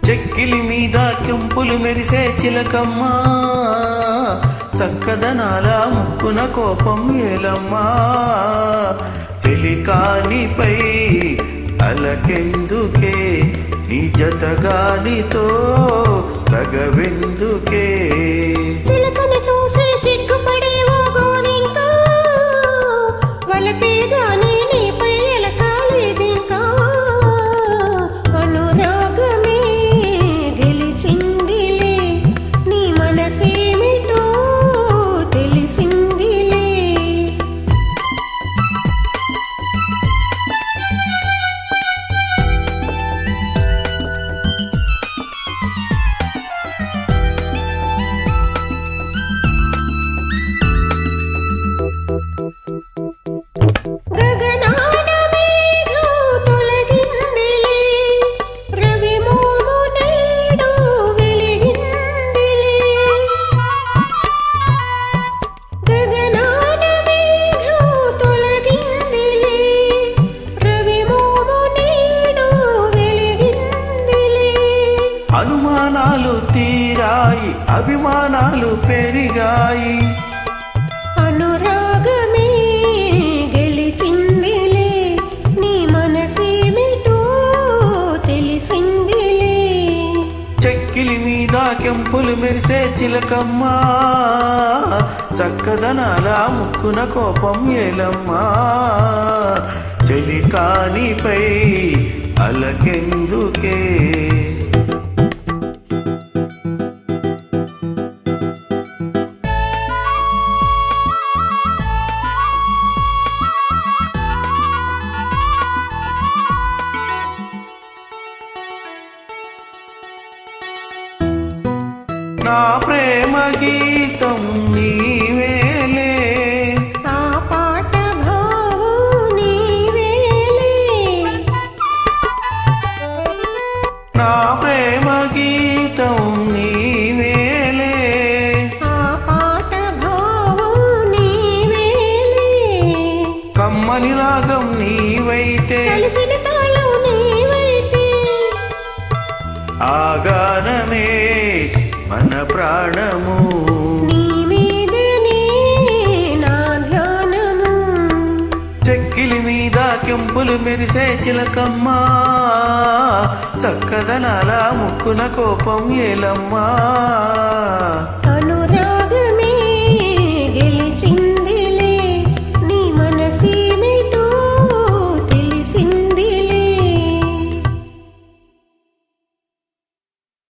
చెక్కిలి మీద కెంపులు మెరిసే చిలకమ్మా, చక్కదనాల ముక్కున కోపం ఏలమ్మా. చెలికానిపై అలకెందుకే, నీ జతగానితో తగవెందుకే. చిలకని చూసి సిగ్గుపడేవో గోరింకా, వలపేగాని నీపై ఎలకాలేదింకా. అనురాగమే గెలిచిందిలే, నీ మనసేమిటో తెలిసిందిలే. అనుమానాలు తీరాయి, అభిమానాలు పెరిగాయి. అనురాగమే గెలిచిందిలే, నీ మనసేమిటో తెలిసిందిలే. చెక్కిలి మీద కెంపులు మెరిసే చిలకమ్మా, చక్కదనాల ముక్కున కోపం ఏలమ్మా. చెలికానిపై అలకెందుకే. నా ప్రేమ గీతం నీవేలే, ఆ పాట భావం నీవేలే. నా ప్రేమ గీతం నీవేలే, ఆ పాట భావం నీవేలే. కమ్మని రాగం నీవైతే, కలిసిన తాళం నీవైతే, ఆ గానమే మన ప్రాణము. నీ మీదనే నా ధ్యానము. చెక్కిలి మీద కెంపులు మెరిసే చిలకమ్మా, చక్కదనాల ముక్కున కోపం ఏలమ్మా.